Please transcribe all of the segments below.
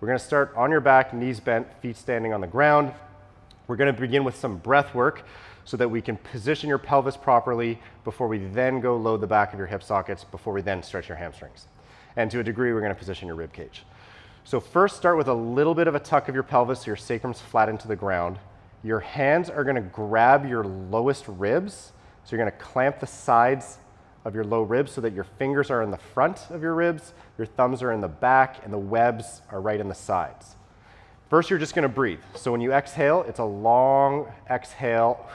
We're gonna start on your back, knees bent, feet standing on the ground. We're gonna begin with some breath work so that we can position your pelvis properly before we then go load the back of your hip sockets, before we then stretch your hamstrings. And to a degree, we're gonna position your rib cage. So first start with a little bit of a tuck of your pelvis so your sacrum's flat into the ground. Your hands are gonna grab your lowest ribs. So you're gonna clamp the sides of your low ribs so that your fingers are in the front of your ribs, your thumbs are in the back, and the webs are right in the sides. First, you're just gonna breathe. So when you exhale, it's a long exhale,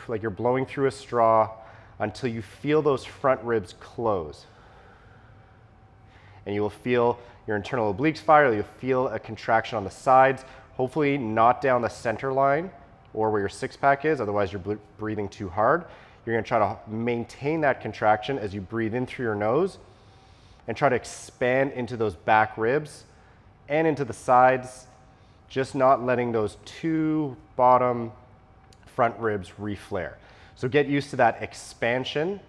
like you're blowing through a straw until you feel those front ribs close. And you will feel your internal obliques fire, you'll feel a contraction on the sides, hopefully not down the center line or where your six pack is, otherwise you're breathing too hard. You're gonna try to maintain that contraction as you breathe in through your nose and try to expand into those back ribs and into the sides, just not letting those two bottom front ribs reflare. So get used to that expansion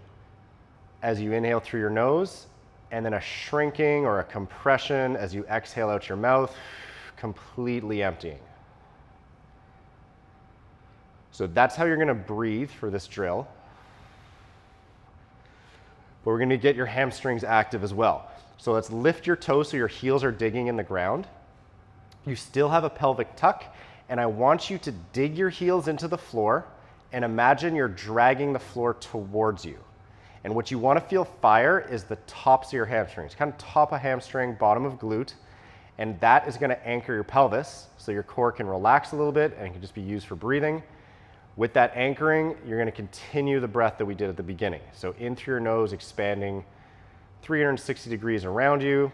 as you inhale through your nose, and then a shrinking or a compression as you exhale out your mouth, completely emptying. So that's how you're gonna breathe for this drill. But we're gonna get your hamstrings active as well. So let's lift your toes so your heels are digging in the ground. You still have a pelvic tuck, and I want you to dig your heels into the floor and imagine you're dragging the floor towards you. And what you want to feel fire is the tops of your hamstrings, kind of top of hamstring, bottom of glute, and that is going to anchor your pelvis so your core can relax a little bit and can just be used for breathing. With that anchoring, you're going to continue the breath that we did at the beginning. So in through your nose, expanding 360 degrees around you.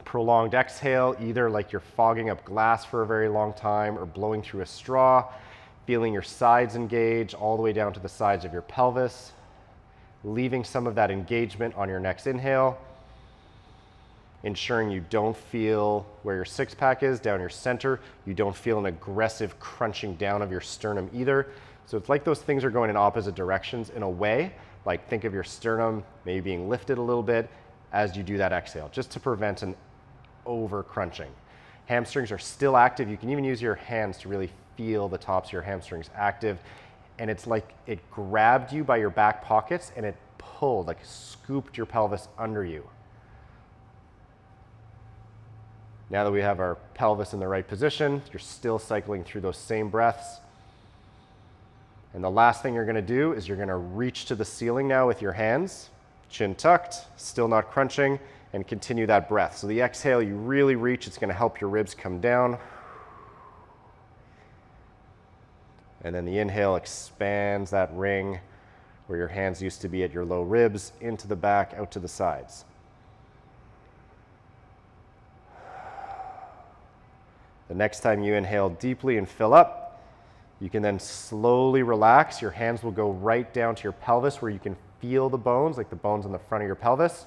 Prolonged exhale, either like you're fogging up glass for a very long time or blowing through a straw, feeling your sides engage all the way down to the sides of your pelvis, leaving some of that engagement on your next inhale, ensuring you don't feel where your six pack is, down your center. You don't feel an aggressive crunching down of your sternum either. So it's like those things are going in opposite directions in a way, like think of your sternum maybe being lifted a little bit as you do that exhale, just to prevent an over crunching. Hamstrings are still active. You can even use your hands to really feel the tops of your hamstrings active. And it's like it grabbed you by your back pockets and it pulled, like scooped your pelvis under you. Now that we have our pelvis in the right position, you're still cycling through those same breaths. And the last thing you're gonna do is you're gonna reach to the ceiling now with your hands, chin tucked, still not crunching, and continue that breath. So the exhale, you really reach, it's gonna help your ribs come down. And then the inhale expands that ring where your hands used to be at your low ribs, into the back, out to the sides. The next time you inhale deeply and fill up, you can then slowly relax. Your hands will go right down to your pelvis where you can feel the bones, like the bones in the front of your pelvis.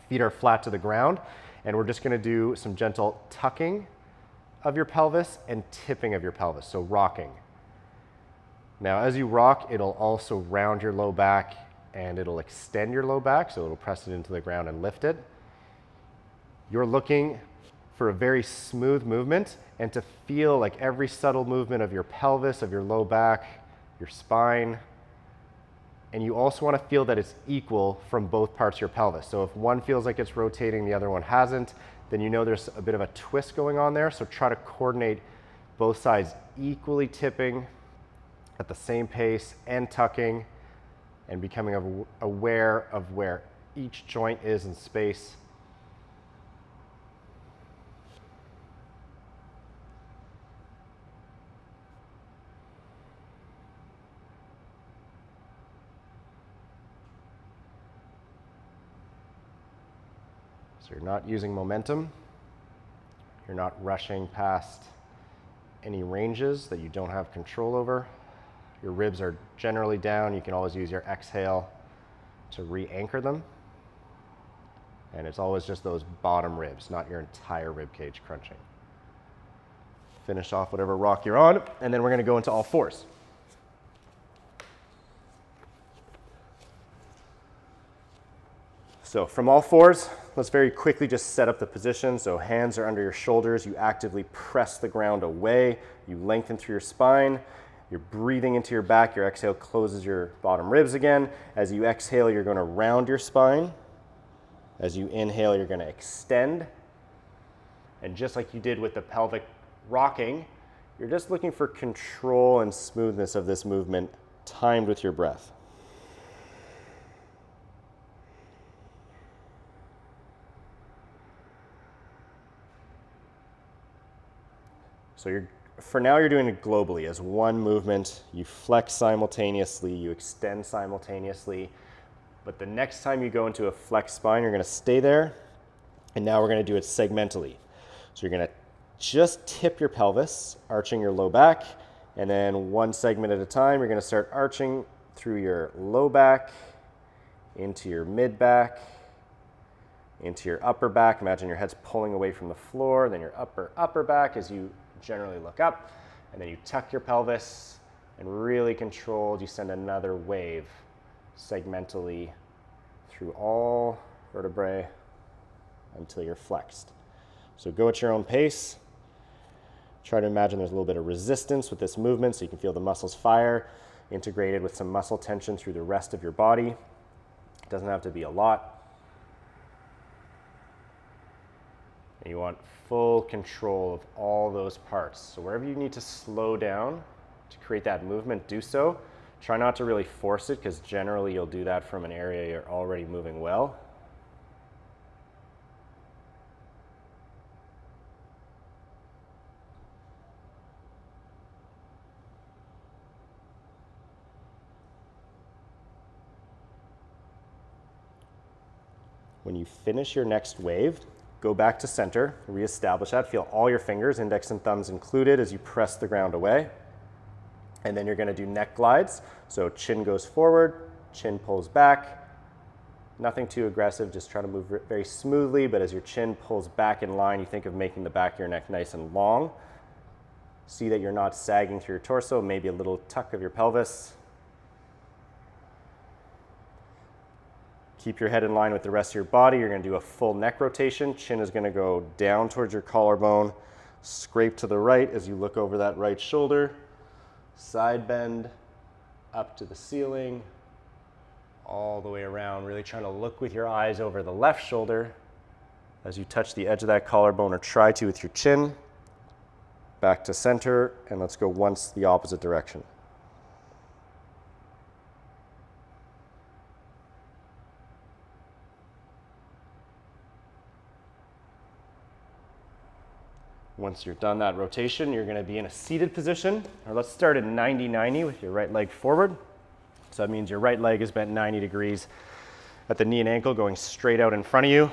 Feet are flat to the ground, and we're just gonna do some gentle tucking of your pelvis and tipping of your pelvis, so rocking. Now, as you rock, it'll also round your low back and it'll extend your low back, so it'll press it into the ground and lift it. You're looking for a very smooth movement and to feel like every subtle movement of your pelvis, of your low back, your spine. And you also want to feel that it's equal from both parts of your pelvis. So if one feels like it's rotating, the other one hasn't, then you know there's a bit of a twist going on there. So try to coordinate both sides equally tipping at the same pace and tucking and becoming aware of where each joint is in space. So you're not using momentum, you're not rushing past any ranges that you don't have control over. Your ribs are generally down. You can always use your exhale to re-anchor them. And it's always just those bottom ribs, not your entire rib cage crunching. Finish off whatever rock you're on, and then we're gonna go into all fours. So from all fours, let's very quickly just set up the position. So hands are under your shoulders. You actively press the ground away. You lengthen through your spine. You're breathing into your back. Your exhale closes your bottom ribs again. As you exhale, you're going to round your spine. As you inhale, you're going to extend. And just like you did with the pelvic rocking, you're just looking for control and smoothness of this movement timed with your breath. So for now, you're doing it globally as one movement. You flex simultaneously, you extend simultaneously. But the next time you go into a flex spine, you're going to stay there. And now we're going to do it segmentally. So you're going to just tip your pelvis, arching your low back. And then one segment at a time, you're going to start arching through your low back, into your mid back, into your upper back. Imagine your head's pulling away from the floor, then your upper back as you generally look up, and then you tuck your pelvis, and really controlled, you send another wave segmentally through all vertebrae until you're flexed. So go at your own pace. Try to imagine there's a little bit of resistance with this movement so you can feel the muscles fire, integrated with some muscle tension through the rest of your body. It doesn't have to be a lot. And you want full control of all those parts. So wherever you need to slow down to create that movement, do so. Try not to really force it, because generally you'll do that from an area you're already moving well. When you finish your next wave, go back to center, reestablish that. Feel all your fingers, index and thumbs included, as you press the ground away. And then you're going to do neck glides. So chin goes forward, chin pulls back. Nothing too aggressive, just try to move very smoothly, but as your chin pulls back in line, you think of making the back of your neck nice and long. See that you're not sagging through your torso, maybe a little tuck of your pelvis. Keep your head in line with the rest of your body. You're going to do a full neck rotation. Chin is going to go down towards your collarbone. Scrape to the right as you look over that right shoulder. Side bend up to the ceiling, all the way around. Really trying to look with your eyes over the left shoulder as you touch the edge of that collarbone, or try to with your chin. Back to center, and let's go once the opposite direction. Once you're done that rotation, you're going to be in a seated position, or let's start at 90-90 with your right leg forward. So that means your right leg is bent 90 degrees at the knee and ankle, going straight out in front of you.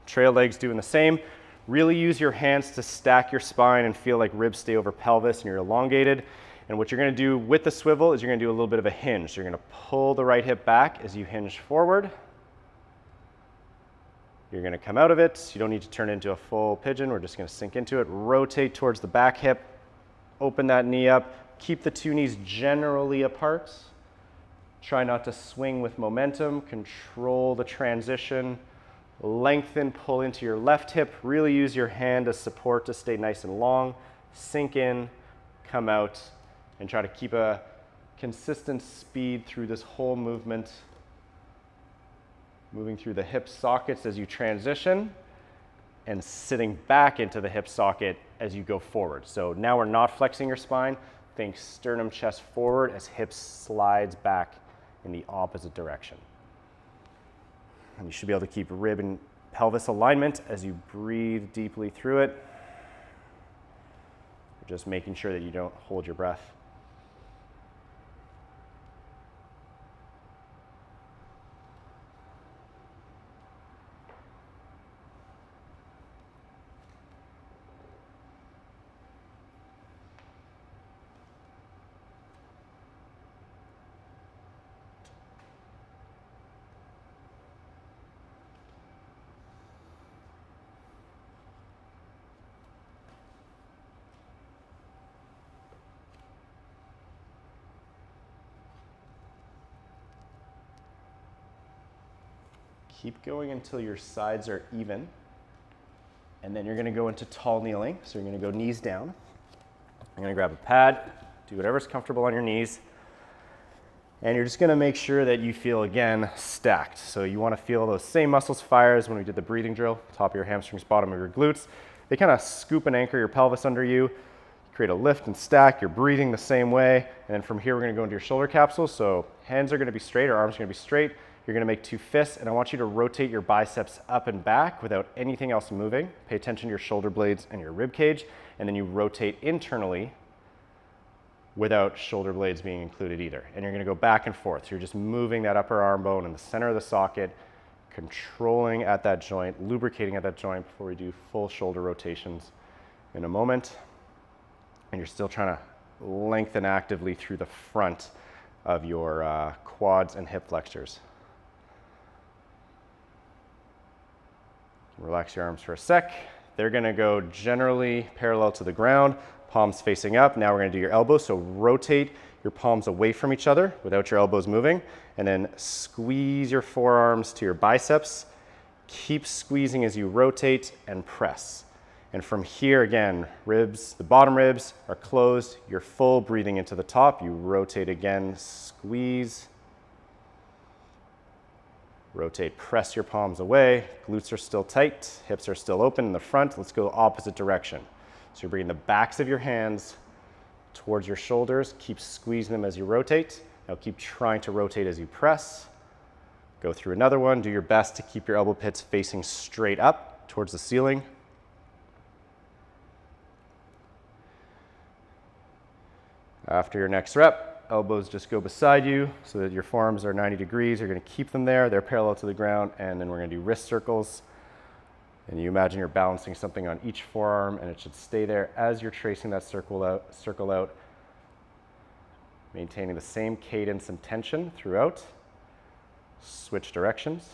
Trail legs doing the same. Really use your hands to stack your spine and feel like ribs stay over pelvis and you're elongated. And what you're going to do with the swivel is you're going to do a little bit of a hinge. So you're going to pull the right hip back as you hinge forward. You're going to come out of it. You don't need to turn it into a full pigeon. We're just going to sink into it. Rotate towards the back hip. Open that knee up. Keep the two knees generally apart. Try not to swing with momentum. Control the transition. Lengthen, pull into your left hip. Really use your hand as support to stay nice and long. Sink in, come out, and try to keep a consistent speed through this whole movement. Moving through the hip sockets as you transition, and sitting back into the hip socket as you go forward. So now we're not flexing your spine. Think sternum, chest forward as hips slides back in the opposite direction. And you should be able to keep rib and pelvis alignment as you breathe deeply through it. Just making sure that you don't hold your breath. Keep going until your sides are even. And then you're gonna go into tall kneeling. So you're gonna go knees down. You're gonna grab a pad, do whatever's comfortable on your knees. And you're just gonna make sure that you feel, again, stacked. So you wanna feel those same muscles fire as when we did the breathing drill, top of your hamstrings, bottom of your glutes. They kind of scoop and anchor your pelvis under you, create a lift and stack. You're breathing the same way. And then from here, we're gonna go into your shoulder capsule. So hands are gonna be straight, or arms are gonna be straight. You're gonna make two fists, and I want you to rotate your biceps up and back without anything else moving. Pay attention to your shoulder blades and your rib cage, and then you rotate internally without shoulder blades being included either. And you're gonna go back and forth. So you're just moving that upper arm bone in the center of the socket, controlling at that joint, lubricating at that joint before we do full shoulder rotations in a moment. And you're still trying to lengthen actively through the front of your quads and hip flexors. Relax your arms for a sec. They're gonna go generally parallel to the ground, palms facing up. Now we're gonna do your elbows. So rotate your palms away from each other without your elbows moving, and then squeeze your forearms to your biceps. Keep squeezing as you rotate and press. And from here, again, ribs, the bottom ribs are closed. You're full breathing into the top. You rotate again, squeeze. Rotate, press your palms away. Glutes are still tight, hips are still open in the front. Let's go opposite direction. So you're bringing the backs of your hands towards your shoulders. Keep squeezing them as you rotate. Now keep trying to rotate as you press. Go through another one. Do your best to keep your elbow pits facing straight up towards the ceiling. After your next rep, elbows just go beside you so that your forearms are 90 degrees. You're gonna keep them there. They're parallel to the ground. And then we're gonna do wrist circles. And you imagine you're balancing something on each forearm, and it should stay there as you're tracing that circle out, maintaining the same cadence and tension throughout. Switch directions.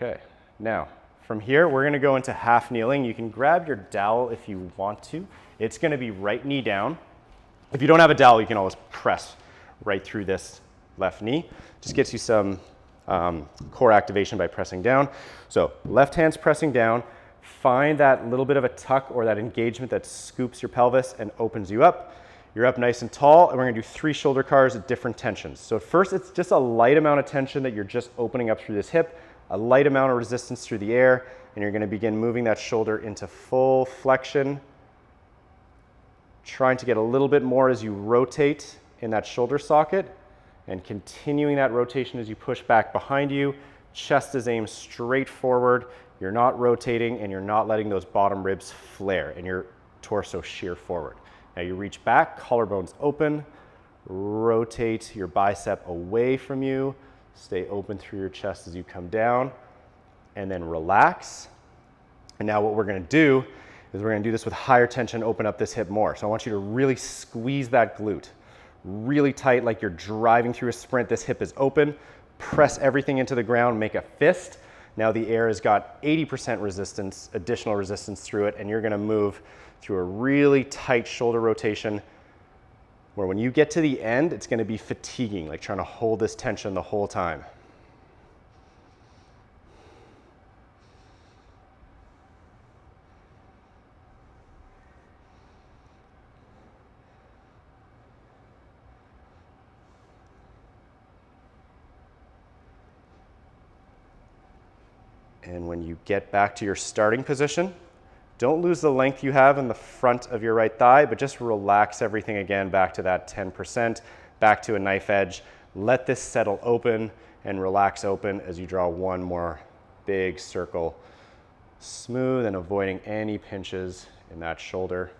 Okay, now from here, we're gonna go into half kneeling. You can grab your dowel if you want to. It's gonna be right knee down. If you don't have a dowel, you can always press right through this left knee. Just gets you some core activation by pressing down. So left hand's pressing down. Find that little bit of a tuck or that engagement that scoops your pelvis and opens you up. You're up nice and tall, and we're gonna do 3 shoulder cars at different tensions. So at first, it's just a light amount of tension that you're just opening up through this hip, a light amount of resistance through the air, and you're gonna begin moving that shoulder into full flexion, trying to get a little bit more as you rotate in that shoulder socket, and continuing that rotation as you push back behind you. Chest is aimed straight forward. You're not rotating, and you're not letting those bottom ribs flare, and your torso shear forward. Now you reach back, collarbones open, rotate your bicep away from you. Stay open through your chest as you come down, and then relax. And now what we're gonna do is we're gonna do this with higher tension, open up this hip more. So I want you to really squeeze that glute really tight, like you're driving through a sprint. This hip is open. Press everything into the ground, make a fist. Now the air has got 80% resistance, additional resistance through it, and you're gonna move through a really tight shoulder rotation where when you get to the end, it's gonna be fatiguing, like trying to hold this tension the whole time. And when you get back to your starting position, don't lose the length you have in the front of your right thigh, but just relax everything again back to that 10%, back to a knife edge. Let this settle open and relax open as you draw one more big circle, smooth and avoiding any pinches in that shoulder.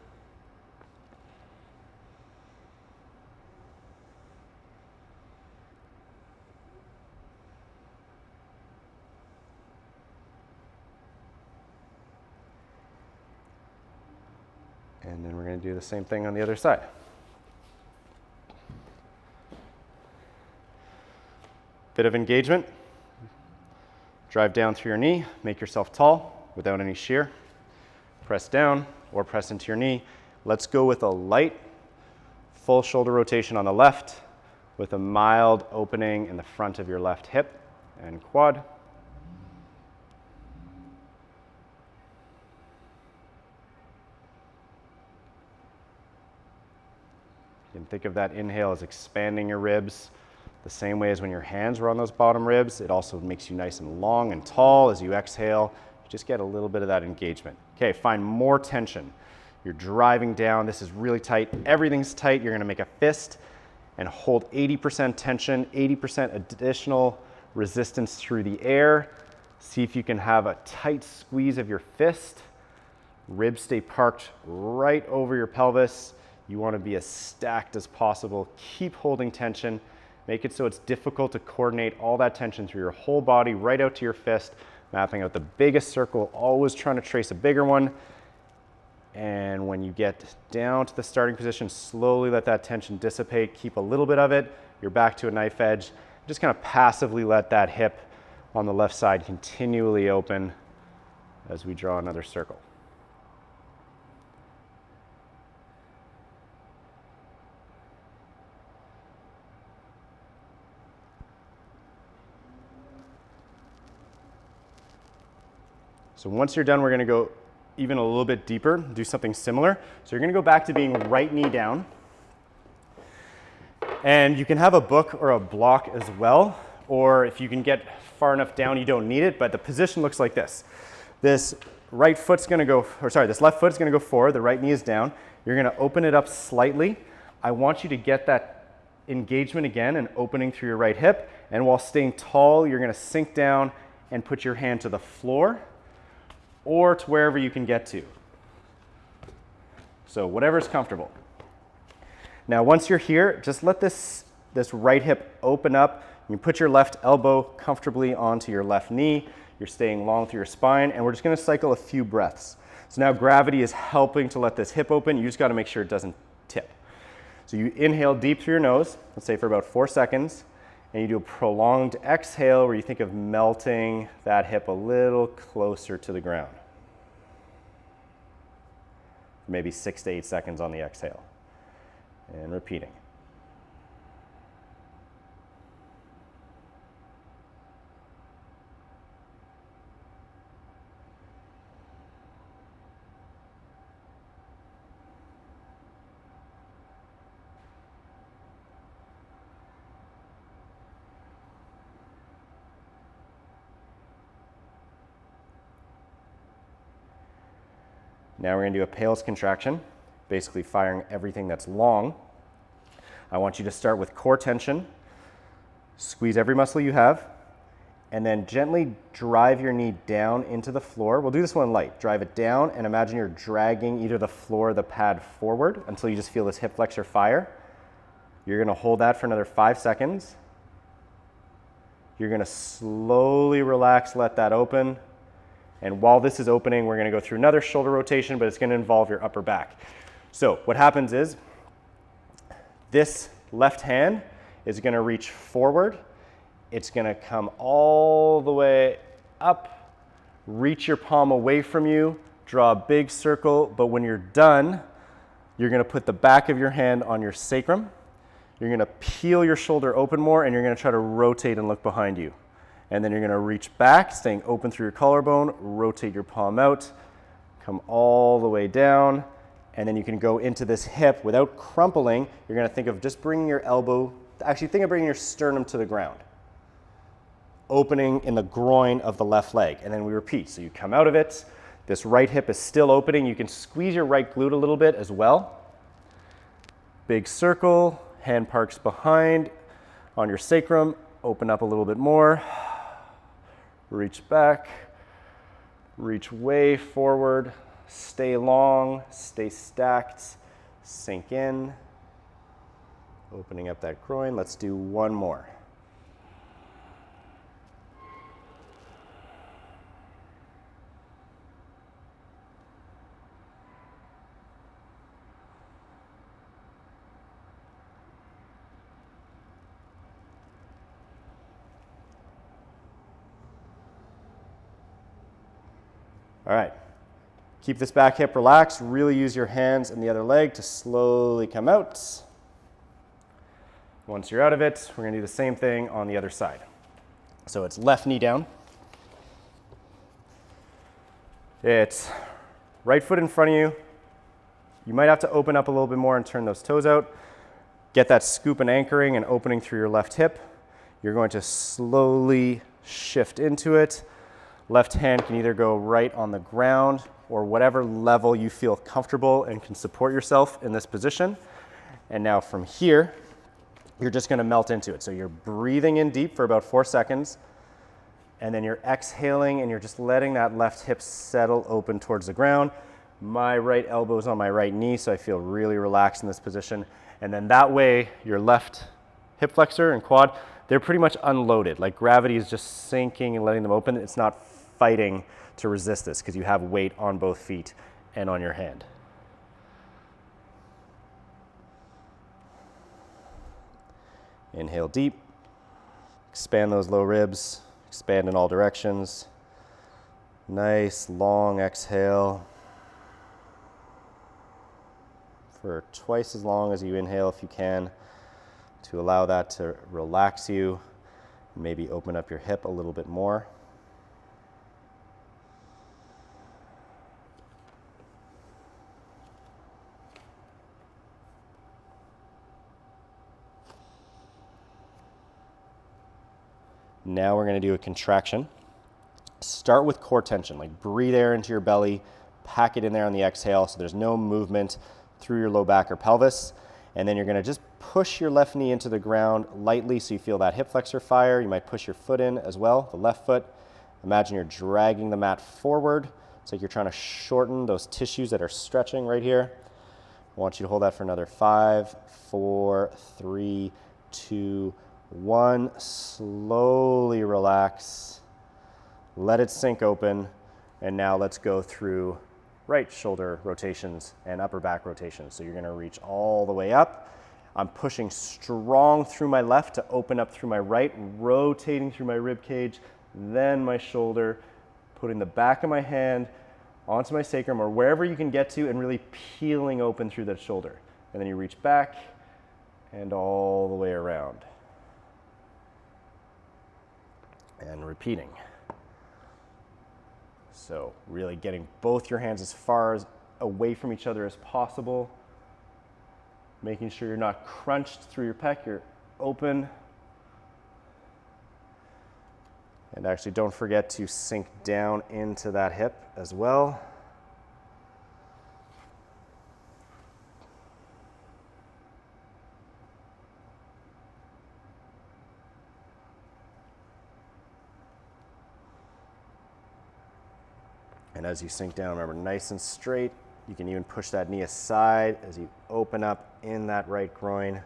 And then we're going to do the same thing on the other side. Bit of engagement. Drive down through your knee, make yourself tall without any shear. Press down or press into your knee. Let's go with a light full shoulder rotation on the left with a mild opening in the front of your left hip and quad. You can think of that inhale as expanding your ribs the same way as when your hands were on those bottom ribs. It also makes you nice and long and tall as you exhale. You just get a little bit of that engagement. Okay, find more tension. You're driving down. This is really tight. Everything's tight. You're going to make a fist and hold 80% tension, 80% additional resistance through the air. See if you can have a tight squeeze of your fist. Ribs stay parked right over your pelvis. You want to be as stacked as possible. Keep holding tension. Make it so it's difficult to coordinate all that tension through your whole body right out to your fist, mapping out the biggest circle, always trying to trace a bigger one. And when you get down to the starting position, slowly let that tension dissipate. Keep a little bit of it. You're back to a knife edge. Just kind of passively let that hip on the left side continually open as we draw another circle. So once you're done, we're going to go even a little bit deeper, do something similar. So you're going to go back to being right knee down. And you can have a book or a block as well, or if you can get far enough down, you don't need it, but the position looks like this. This right foot's going to go, or sorry, this left foot's going to go forward, the right knee is down. You're going to open it up slightly. I want you to get that engagement again and opening through your right hip, and while staying tall, you're going to sink down and put your hand to the floor or to wherever you can get to. So whatever's comfortable. Now once you're here, just let this right hip open up. You put your left elbow comfortably onto your left knee. You're staying long through your spine, and we're just going to cycle a few breaths. So now gravity is helping to let this hip open. You just got to make sure it doesn't tip. So you inhale deep through your nose, let's say for about 4 seconds, and you do a prolonged exhale where you think of melting that hip a little closer to the ground. Maybe 6 to 8 seconds on the exhale. And repeating. Now we're going to do a pales contraction, basically firing everything that's long. I want you to start with core tension, squeeze every muscle you have, and then gently drive your knee down into the floor. We'll do this one light. Drive it down and imagine you're dragging either the floor or the pad forward until you just feel this hip flexor fire. You're going to hold that for another 5 seconds. You're going to slowly relax, let that open. And while this is opening, we're going to go through another shoulder rotation, but it's going to involve your upper back. So what happens is this left hand is going to reach forward. It's going to come all the way up, reach your palm away from you, draw a big circle, but when you're done, you're going to put the back of your hand on your sacrum. You're going to peel your shoulder open more, and you're going to try to rotate and look behind you. And then you're going to reach back, staying open through your collarbone, rotate your palm out, come all the way down, and then you can go into this hip without crumpling. You're going to think of just bringing your elbow, actually think of bringing your sternum to the ground, opening in the groin of the left leg, and then we repeat. So you come out of it, this right hip is still opening. You can squeeze your right glute a little bit as well. Big circle, hand parks behind on your sacrum, open up a little bit more. Reach back, reach way forward, stay long, stay stacked, sink in, opening up that groin. Let's do one more. All right. Keep this back hip relaxed. Really use your hands and the other leg to slowly come out. Once you're out of it, we're going to do the same thing on the other side. So it's left knee down. It's right foot in front of you. You might have to open up a little bit more and turn those toes out. Get that scoop and anchoring and opening through your left hip. You're going to slowly shift into it. Left hand can either go right on the ground or whatever level you feel comfortable and can support yourself in this position. And now from here, you're just going to melt into it. So you're breathing in deep for about 4 seconds, and then you're exhaling and you're just letting that left hip settle open towards the ground. My right elbow is on my right knee, so I feel really relaxed in this position. And then that way, your left hip flexor and quad, they're pretty much unloaded. Like gravity is just sinking and letting them open. It's not fighting to resist this because you have weight on both feet and on your hand. Inhale deep, expand those low ribs, expand in all directions. Nice long exhale for twice as long as you inhale if you can, to allow that to relax you, maybe open up your hip a little bit more. Now we're going to do a contraction. Start with core tension, like breathe air into your belly, pack it in there on the exhale so there's no movement through your low back or pelvis. And then you're going to just push your left knee into the ground lightly so you feel that hip flexor fire. You might push your foot in as well, the left foot. Imagine you're dragging the mat forward. It's like you're trying to shorten those tissues that are stretching right here. I want you to hold that for another 5, 4, 3, 2, 1. Slowly relax. Let it sink open. And now let's go through right shoulder rotations and upper back rotations. So you're going to reach all the way up. I'm pushing strong through my left to open up through my right, rotating through my rib cage, then my shoulder, putting the back of my hand onto my sacrum or wherever you can get to and really peeling open through that shoulder. And then you reach back and all the way around. And repeating. So really getting both your hands as far away from each other as possible, making sure you're not crunched through your pec, you're open. And actually don't forget to sink down into that hip as well. And as you sink down, remember, nice and straight. You can even push that knee aside as you open up in that right groin.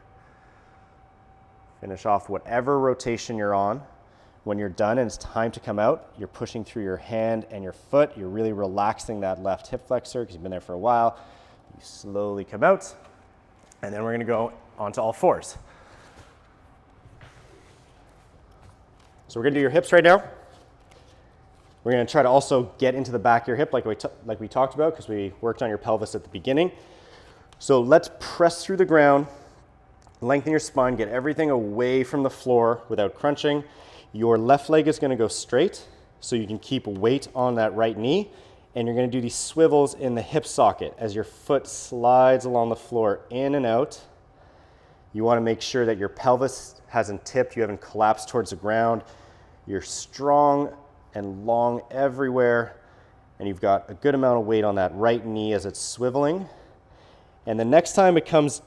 Finish off whatever rotation you're on. When you're done and it's time to come out, you're pushing through your hand and your foot. You're really relaxing that left hip flexor because you've been there for a while. You slowly come out, and then we're going to go onto all fours. So we're going to do your hips right now. We're going to try to also get into the back of your hip like we talked about because we worked on your pelvis at the beginning. So let's press through the ground, lengthen your spine, get everything away from the floor without crunching. Your left leg is going to go straight so you can keep weight on that right knee, and you're going to do these swivels in the hip socket as your foot slides along the floor in and out. You want to make sure that your pelvis hasn't tipped, you haven't collapsed towards the ground. You're strong and long everywhere, and you've got a good amount of weight on that right knee as it's swiveling. And the next time it comes,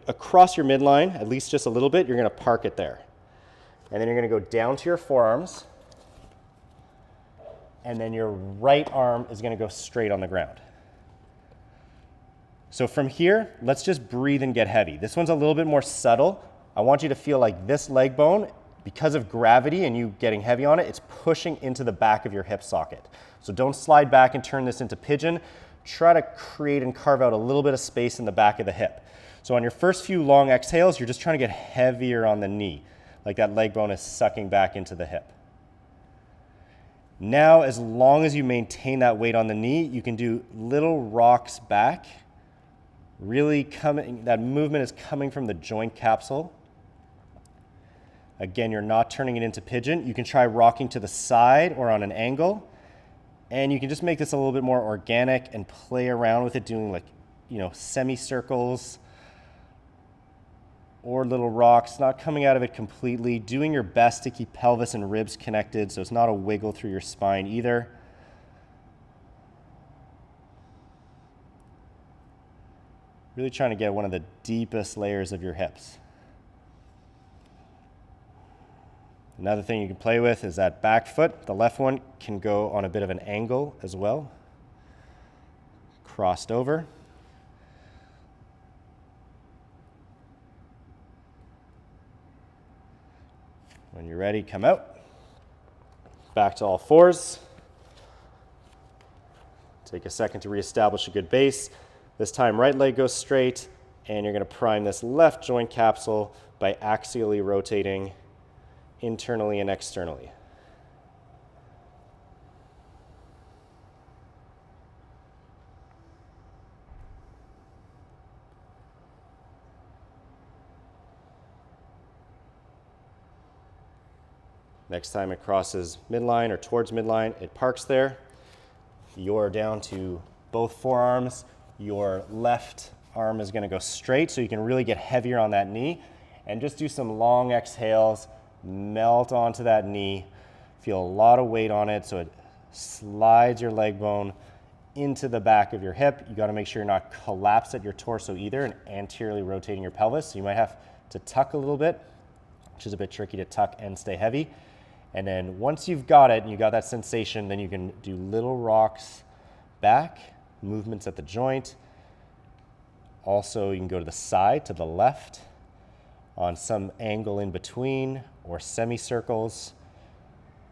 across your midline, at least just a little bit, you're going to park it there. And then you're going to go down to your forearms, and then your right arm is going to go straight on the ground. So from here, let's just breathe and get heavy. This one's a little bit more subtle. I want you to feel like this leg bone, because of gravity and you getting heavy on it, it's pushing into the back of your hip socket. So don't slide back and turn this into pigeon. Try to create and carve out a little bit of space in the back of the hip. So on your first few long exhales, you're just trying to get heavier on the knee, like that leg bone is sucking back into the hip. Now, as long as you maintain that weight on the knee, you can do little rocks back. Really coming, that movement is coming from the joint capsule. Again, you're not turning it into pigeon. You can try rocking to the side or on an angle, and you can just make this a little bit more organic and play around with it, doing like, semicircles or little rocks, not coming out of it completely, doing your best to keep pelvis and ribs connected so it's not a wiggle through your spine either. Really trying to get one of the deepest layers of your hips. Another thing you can play with is that back foot. The left one can go on a bit of an angle as well, crossed over. When you're ready, come out. Back to all fours. Take a second to reestablish a good base. This time, right leg goes straight, and you're going to prime this left joint capsule by axially rotating internally and externally. Next time it crosses midline or towards midline, it parks there. You're down to both forearms. Your left arm is going to go straight so you can really get heavier on that knee, and just do some long exhales, melt onto that knee, feel a lot of weight on it so it slides your leg bone into the back of your hip. You got to make sure you're not collapsed at your torso either and anteriorly rotating your pelvis. So you might have to tuck a little bit, which is a bit tricky to tuck and stay heavy. And then once you've got it and you got that sensation, then you can do little rocks back, movements at the joint. Also, you can go to the side, to the left, on some angle in between, or semicircles,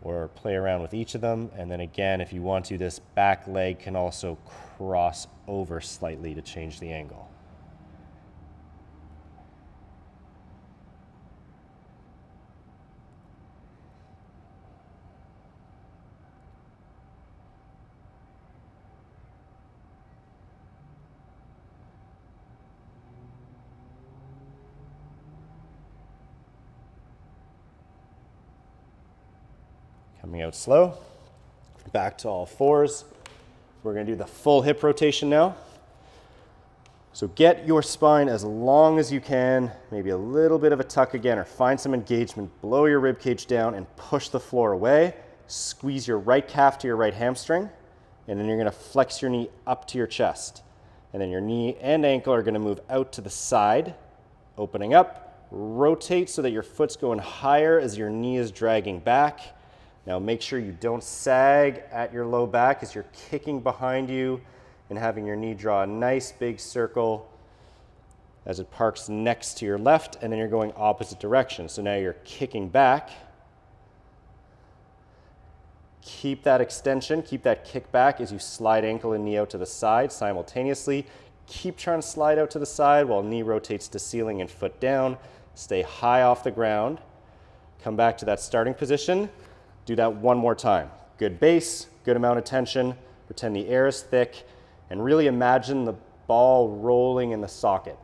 or play around with each of them. And then again, if you want to, this back leg can also cross over slightly to change the angle. Coming out slow, back to all fours. We're going to do the full hip rotation now. So get your spine as long as you can, maybe a little bit of a tuck again, or find some engagement, blow your rib cage down and push the floor away. Squeeze your right calf to your right hamstring, and then you're going to flex your knee up to your chest. And then your knee and ankle are going to move out to the side, opening up. Rotate so that your foot's going higher as your knee is dragging back. Now make sure you don't sag at your low back as you're kicking behind you and having your knee draw a nice big circle as it parks next to your left, and then you're going opposite direction. So now you're kicking back. Keep that extension, keep that kick back as you slide ankle and knee out to the side simultaneously. Keep trying to slide out to the side while knee rotates to ceiling and foot down. Stay high off the ground. Come back to that starting position. Do that one more time. Good base, good amount of tension. Pretend the air is thick, and really imagine the ball rolling in the socket.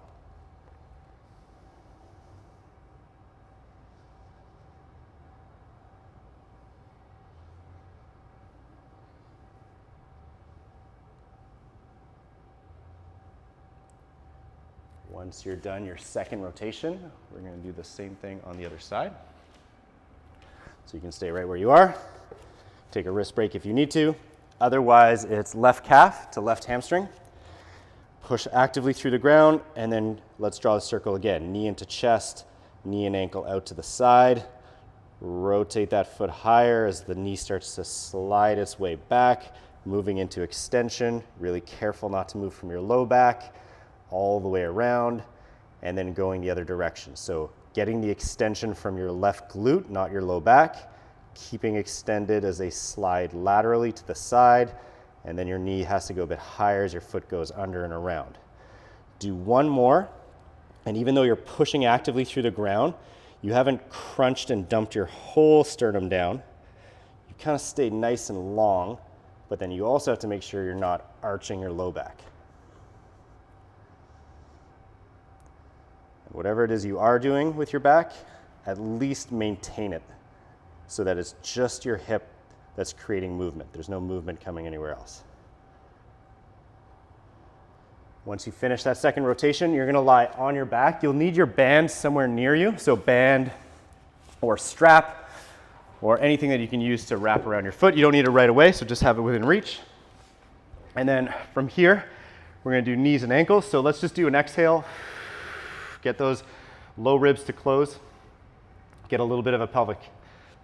Once you're done your second rotation, we're going to do the same thing on the other side. So you can stay right where you are. Take a wrist break if you need to. Otherwise, it's left calf to left hamstring. Push actively through the ground, and then let's draw the circle again. Knee into chest, knee and ankle out to the side. Rotate that foot higher as the knee starts to slide its way back, moving into extension. Really careful not to move from your low back all the way around, and then going the other direction. So getting the extension from your left glute, not your low back, keeping extended as they slide laterally to the side, and then your knee has to go a bit higher as your foot goes under and around. Do one more, and even though you're pushing actively through the ground, you haven't crunched and dumped your whole sternum down. you kind of stay nice and long, but then you also have to make sure you're not arching your low back. And whatever it is you are doing with your back, at least maintain it so that it's just your hip that's creating movement. There's no movement coming anywhere else. Once you finish that second rotation, you're gonna lie on your back. You'll need your band somewhere near you, so band or strap or anything that you can use to wrap around your foot. You don't need it right away, so just have it within reach. And then from here, we're gonna do knees and ankles. So let's just do an exhale. Get those low ribs to close. Get a little bit of a pelvic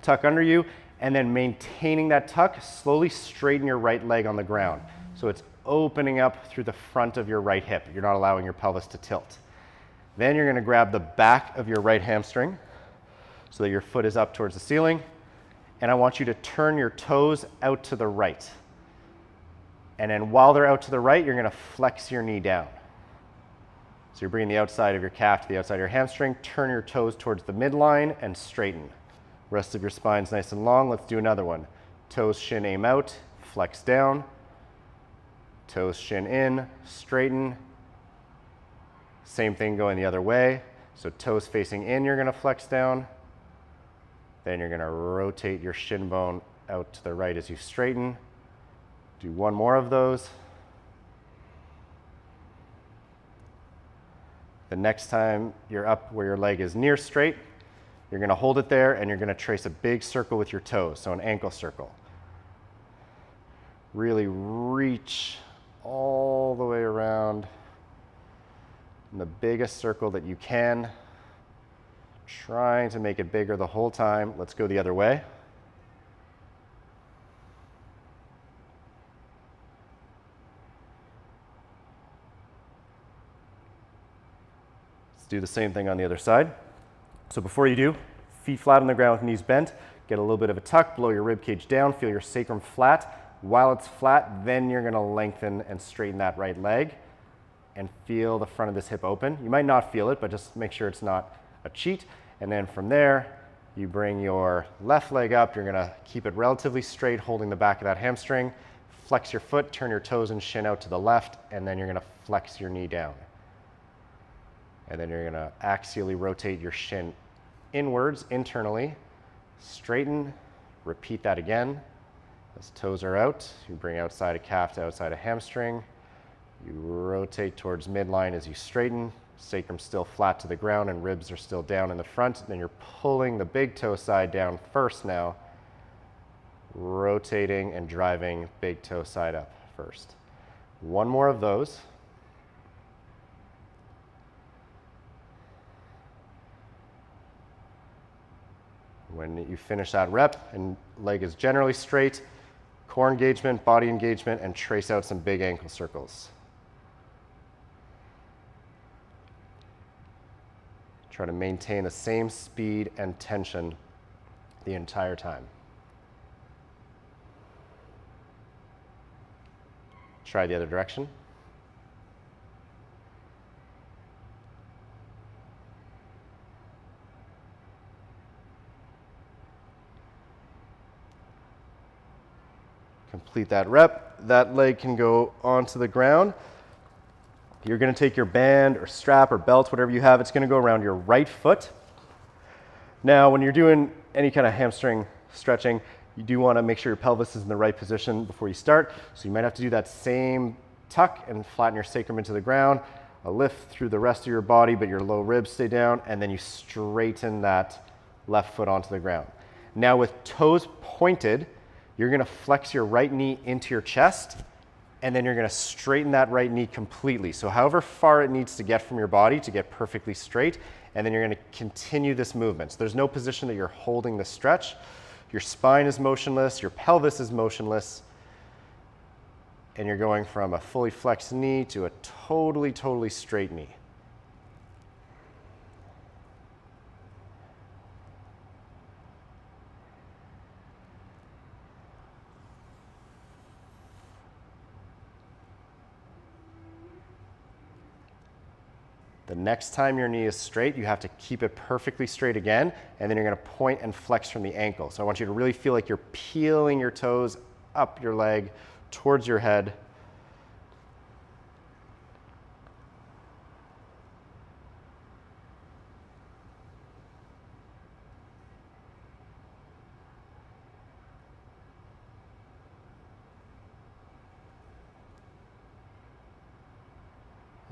tuck under you, and then maintaining that tuck, slowly straighten your right leg on the ground. So it's opening up through the front of your right hip. You're not allowing your pelvis to tilt. Then you're gonna grab the back of your right hamstring so that your foot is up towards the ceiling. And I want you to turn your toes out to the right. And then while they're out to the right, you're gonna flex your knee down. So you're bringing the outside of your calf to the outside of your hamstring, turn your toes towards the midline and straighten. Rest of your spine's nice and long. Let's do another one. Toes, shin, aim out, flex down. Toes, shin in, straighten. Same thing going the other way. So toes facing in, you're gonna flex down. Then you're gonna rotate your shin bone out to the right as you straighten. Do one more of those. The next time you're up where your leg is near straight, you're gonna hold it there and you're gonna trace a big circle with your toes, so an ankle circle. Really reach all the way around in the biggest circle that you can, trying to make it bigger the whole time. Let's go the other way. Let's do the same thing on the other side. So before you do, feet flat on the ground with knees bent, get a little bit of a tuck, blow your rib cage down, feel your sacrum flat. While it's flat, then you're gonna lengthen and straighten that right leg and feel the front of this hip open. You might not feel it, but just make sure it's not a cheat. And then from there, you bring your left leg up. You're gonna keep it relatively straight, holding the back of that hamstring. Flex your foot, turn your toes and shin out to the left, and then you're gonna flex your knee down. And then you're gonna axially rotate your shin inwards, internally, straighten, repeat that again. As toes are out, you bring outside of calf to outside of hamstring. You rotate towards midline as you straighten. Sacrum still flat to the ground and ribs are still down in the front. Then you're pulling the big toe side down first now, rotating and driving big toe side up first. One more of those. When you finish that rep and leg is generally straight, core engagement, body engagement, and trace out some big ankle circles. Try to maintain the same speed and tension the entire time. Try the other direction. Complete that rep. That leg can go onto the ground. You're going to take your band or strap or belt, whatever you have, it's going to go around your right foot. Now, when you're doing any kind of hamstring stretching, you do want to make sure your pelvis is in the right position before you start. So you might have to do that same tuck and flatten your sacrum into the ground, a lift through the rest of your body, but your low ribs stay down, and then you straighten that left foot onto the ground. Now with toes pointed, you're going to flex your right knee into your chest, and then you're going to straighten that right knee completely. So however far it needs to get from your body to get perfectly straight, and then you're going to continue this movement. So there's no position that you're holding the stretch. Your spine is motionless, your pelvis is motionless, and you're going from a fully flexed knee to a totally straight knee. The next time your knee is straight, you have to keep it perfectly straight again, and then you're gonna point and flex from the ankle. So I want you to really feel like you're peeling your toes up your leg towards your head.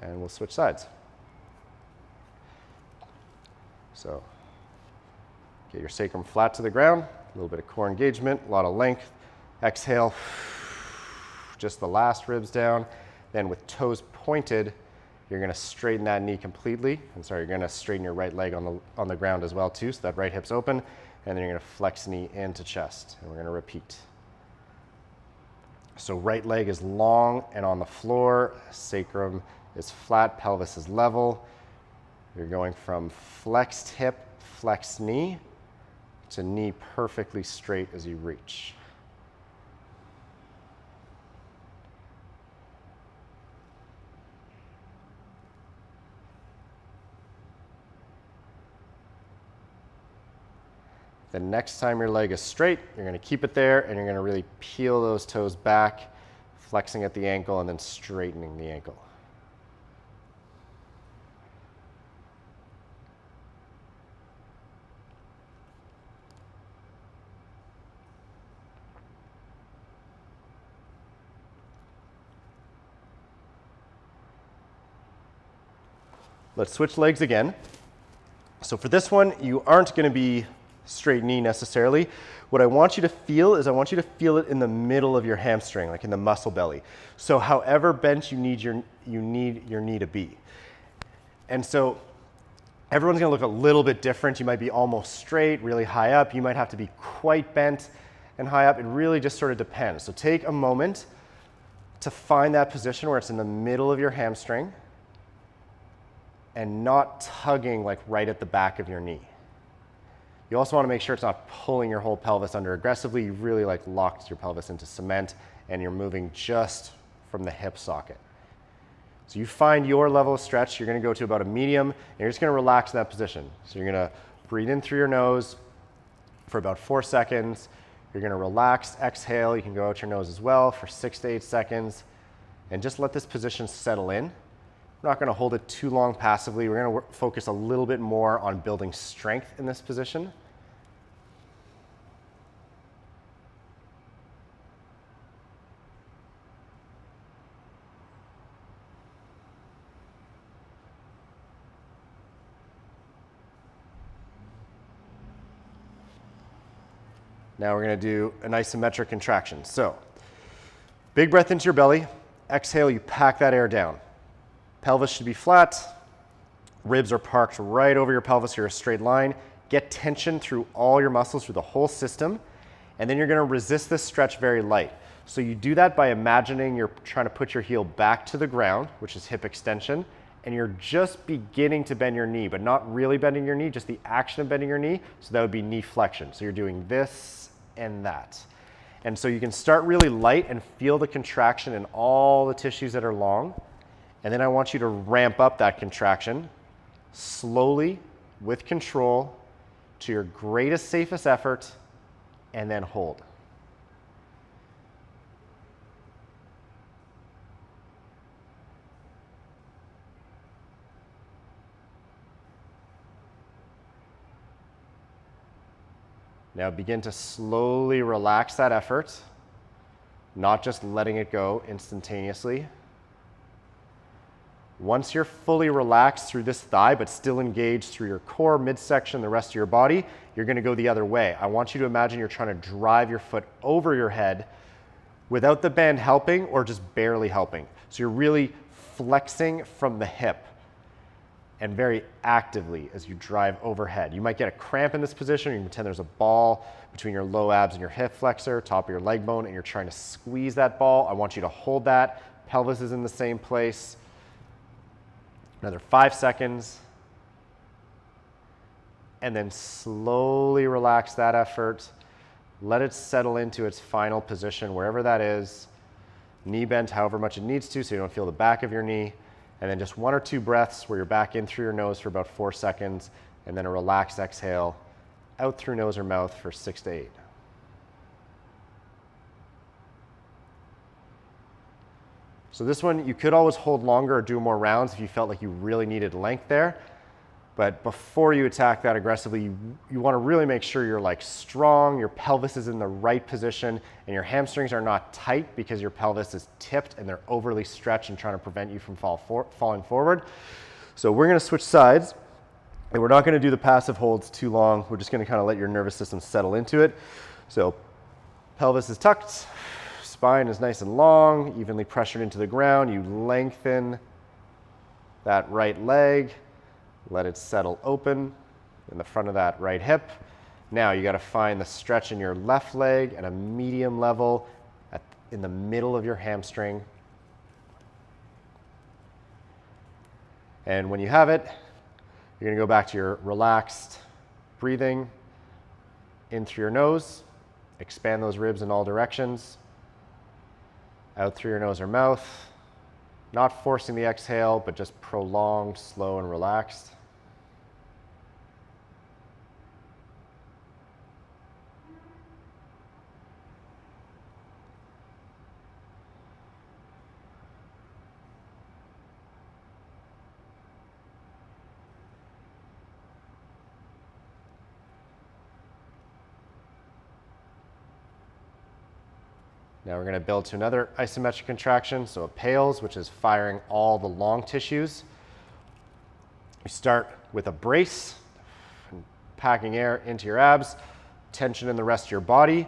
And we'll switch sides. So get your sacrum flat to the ground, a little bit of core engagement, a lot of length. Exhale, just the last ribs down. Then with toes pointed, you're gonna straighten that knee completely. I'm sorry, you're gonna straighten your right leg on the ground as well too, so that right hip's open, and then you're gonna flex knee into chest, and we're gonna repeat. So right leg is long and on the floor, sacrum is flat, pelvis is level. You're going from flexed hip, flexed knee, to knee perfectly straight as you reach. The next time your leg is straight, you're going to keep it there, and you're going to really peel those toes back, flexing at the ankle and then straightening the ankle. Let's switch legs again. So for this one, you aren't going to be straight knee necessarily. What I want you to feel is I want you to feel it in the middle of your hamstring, like in the muscle belly. So however bent you need your knee to be. And so everyone's going to look a little bit different. You might be almost straight, really high up. You might have to be quite bent and high up. It really just sort of depends. So take a moment to find that position where it's in the middle of your hamstring and not tugging like right at the back of your knee. You also want to make sure it's not pulling your whole pelvis under aggressively. You really like locked your pelvis into cement and you're moving just from the hip socket. So you find your level of stretch. You're going to go to about a medium and you're just going to relax in that position. So you're going to breathe in through your nose for about 4 seconds. You're going to relax, exhale. You can go out your nose as well for 6 to 8 seconds and just let this position settle in. We're not going to hold it too long passively. We're going to focus a little bit more on building strength in this position. Now we're going to do an isometric contraction. So big breath into your belly. Exhale, you pack that air down. Pelvis should be flat. Ribs are parked right over your pelvis. You're a straight line. Get tension through all your muscles, through the whole system. And then you're going to resist this stretch very light. So you do that by imagining you're trying to put your heel back to the ground, which is hip extension. And you're just beginning to bend your knee, but not really bending your knee, just the action of bending your knee. So that would be knee flexion. So you're doing this and that. And so you can start really light and feel the contraction in all the tissues that are long. And then I want you to ramp up that contraction slowly with control to your greatest, safest effort, and then hold. Now begin to slowly relax that effort, not just letting it go instantaneously. Once you're fully relaxed through this thigh, but still engaged through your core, midsection, the rest of your body, you're going to go the other way. I want you to imagine you're trying to drive your foot over your head without the band helping or just barely helping. So you're really flexing from the hip and very actively as you drive overhead. You might get a cramp in this position. You can pretend there's a ball between your low abs and your hip flexor, top of your leg bone, and you're trying to squeeze that ball. I want you to hold that. Pelvis is in the same place. Another 5 seconds. And then slowly relax that effort. Let it settle into its final position, wherever that is. Knee bent however much it needs to, so you don't feel the back of your knee. And then just 1 or 2 breaths where you're back in through your nose for about 4 seconds, and then a relaxed exhale out through nose or mouth for 6 to 8. So this one, you could always hold longer or do more rounds if you felt like you really needed length there. But before you attack that aggressively, you want to really make sure you're like strong, your pelvis is in the right position, and your hamstrings are not tight because your pelvis is tipped and they're overly stretched and trying to prevent you from falling forward. So we're going to switch sides, and we're not going to do the passive holds too long. We're just going to kind of let your nervous system settle into it. So pelvis is tucked, spine is nice and long, evenly pressured into the ground. You lengthen that right leg. Let it settle open in the front of that right hip. Now you got to find the stretch in your left leg at a medium level in the middle of your hamstring. And when you have it, you're going to go back to your relaxed breathing in through your nose. Expand those ribs in all directions. Out through your nose or mouth. Not forcing the exhale, but just prolonged, slow, and relaxed. Now we're going to build to another isometric contraction, so a pales, which is firing all the long tissues. You start with a brace, packing air into your abs, tension in the rest of your body,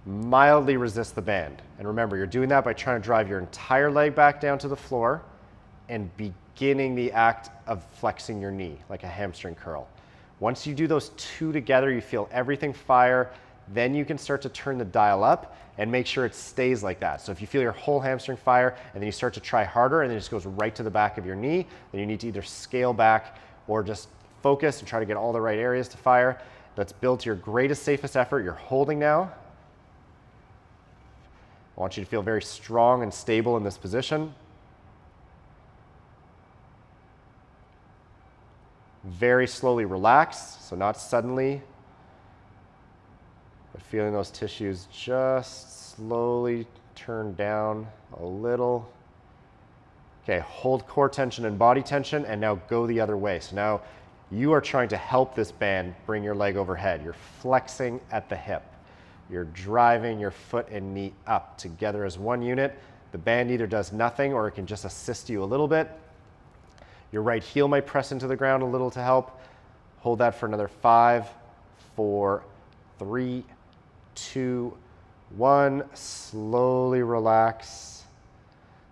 mildly resist the band. And remember, you're doing that by trying to drive your entire leg back down to the floor and beginning the act of flexing your knee, like a hamstring curl. Once you do those two together, you feel everything fire, then you can start to turn the dial up and make sure it stays like that. So if you feel your whole hamstring fire and then you start to try harder and then it just goes right to the back of your knee, then you need to either scale back or just focus and try to get all the right areas to fire. Let's build to your greatest, safest effort. You're holding now. I want you to feel very strong and stable in this position. Very slowly relax, so not suddenly, but feeling those tissues just slowly turn down a little. Okay, hold core tension and body tension, and now go the other way. So now you are trying to help this band bring your leg overhead. You're flexing at the hip. You're driving your foot and knee up together as one unit. The band either does nothing or it can just assist you a little bit. Your right heel might press into the ground a little to help. Hold that for another 5, 4, 3, 2, 1. Slowly relax.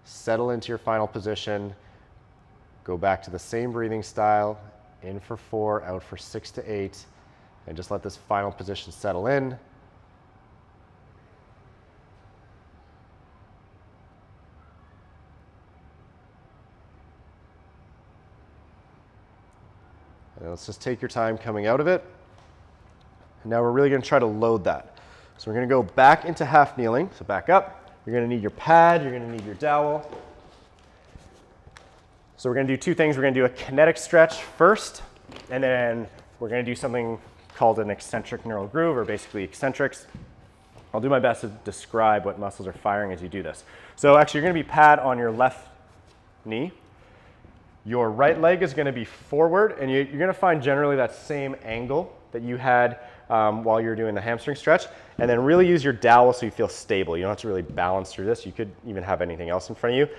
Settle into your final position. Go back to the same breathing style. In for 4, out for 6 to 8. And just let this final position settle in. And let's just take your time coming out of it. And now we're really going to try to load that. So we're going to go back into half kneeling. So back up. You're going to need your pad. You're going to need your dowel. So we're going to do two things. We're going to do a kinetic stretch first, and then we're going to do something called an eccentric neural groove, or basically eccentrics. I'll do my best to describe what muscles are firing as you do this. So actually, you're going to be pad on your left knee. Your right leg is going to be forward, and you're going to find generally that same angle that you had while you're doing the hamstring stretch. And then really use your dowel so you feel stable. You don't have to really balance through this. You could even have anything else in front of you.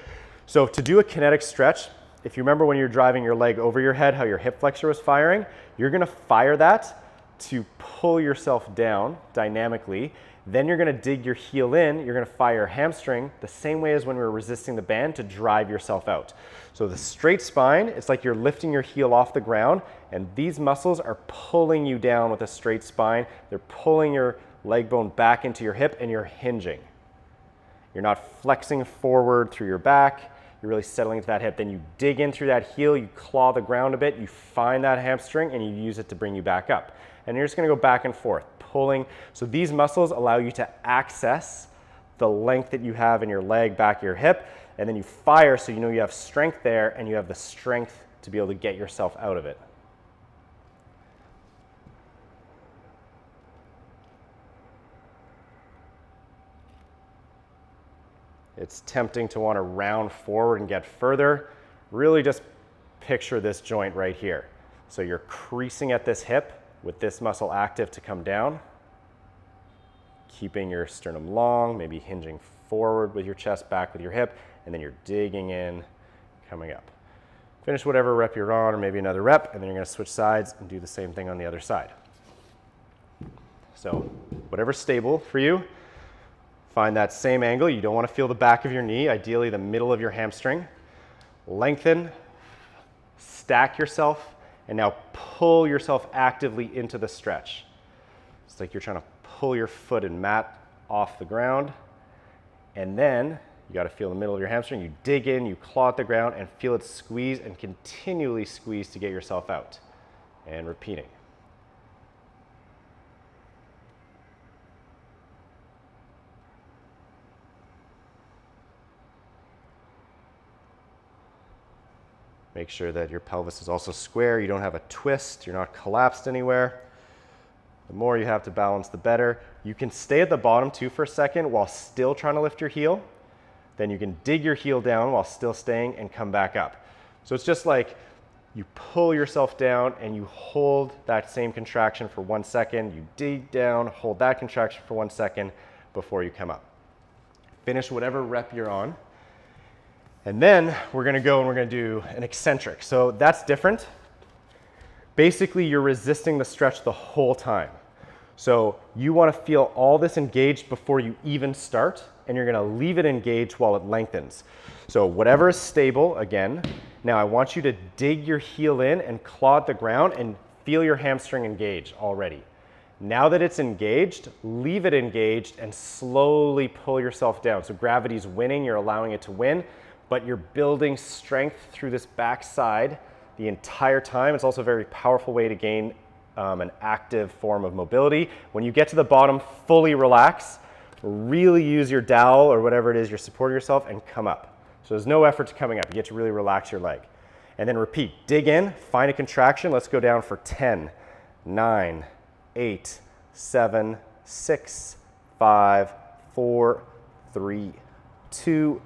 So to do a kinetic stretch, if you remember when you're driving your leg over your head, how your hip flexor was firing, you're going to fire that to pull yourself down dynamically. Then you're going to dig your heel in. You're going to fire hamstring the same way as when we were resisting the band to drive yourself out. So the straight spine, it's like you're lifting your heel off the ground, and these muscles are pulling you down with a straight spine. They're pulling your leg bone back into your hip, and you're hinging. You're not flexing forward through your back. You're really settling into that hip. Then you dig in through that heel, you claw the ground a bit, you find that hamstring, and you use it to bring you back up. And you're just going to go back and forth, pulling. So these muscles allow you to access the length that you have in your leg, back of your hip, and then you fire so you know you have strength there and you have the strength to be able to get yourself out of it. It's tempting to want to round forward and get further. Really just picture this joint right here. So you're creasing at this hip with this muscle active to come down, keeping your sternum long, maybe hinging forward with your chest, back with your hip, and then you're digging in, coming up. Finish whatever rep you're on, or maybe another rep, and then you're going to switch sides and do the same thing on the other side. So whatever's stable for you, find that same angle. You don't want to feel the back of your knee, ideally the middle of your hamstring. Lengthen, stack yourself, and now pull yourself actively into the stretch. It's like you're trying to pull your foot and mat off the ground, and then you got to feel the middle of your hamstring. You dig in, you claw at the ground, and feel it squeeze, and continually squeeze to get yourself out. And repeating. Make sure that your pelvis is also square. You don't have a twist. You're not collapsed anywhere. The more you have to balance, the better. You can stay at the bottom too for a second while still trying to lift your heel. Then you can dig your heel down while still staying and come back up. So it's just like you pull yourself down and you hold that same contraction for 1 second. You dig down, hold that contraction for 1 second before you come up. Finish whatever rep you're on. And then we're going to go and we're going to do an eccentric. So that's different. Basically, you're resisting the stretch the whole time. So you want to feel all this engaged before you even start, and you're going to leave it engaged while it lengthens. So whatever is stable, again, now I want you to dig your heel in and claw at the ground and feel your hamstring engage already. Now that it's engaged, leave it engaged and slowly pull yourself down. So gravity's winning, you're allowing it to win, but you're building strength through this back side the entire time. It's also a very powerful way to gain an active form of mobility. When you get to the bottom, fully relax, really use your dowel or whatever it is you're supporting yourself and come up. So there's no effort to coming up. You get to really relax your leg. And then repeat, dig in, find a contraction. Let's go down for 10, 9, 8, 7, 6, 5, 4, 3, 2,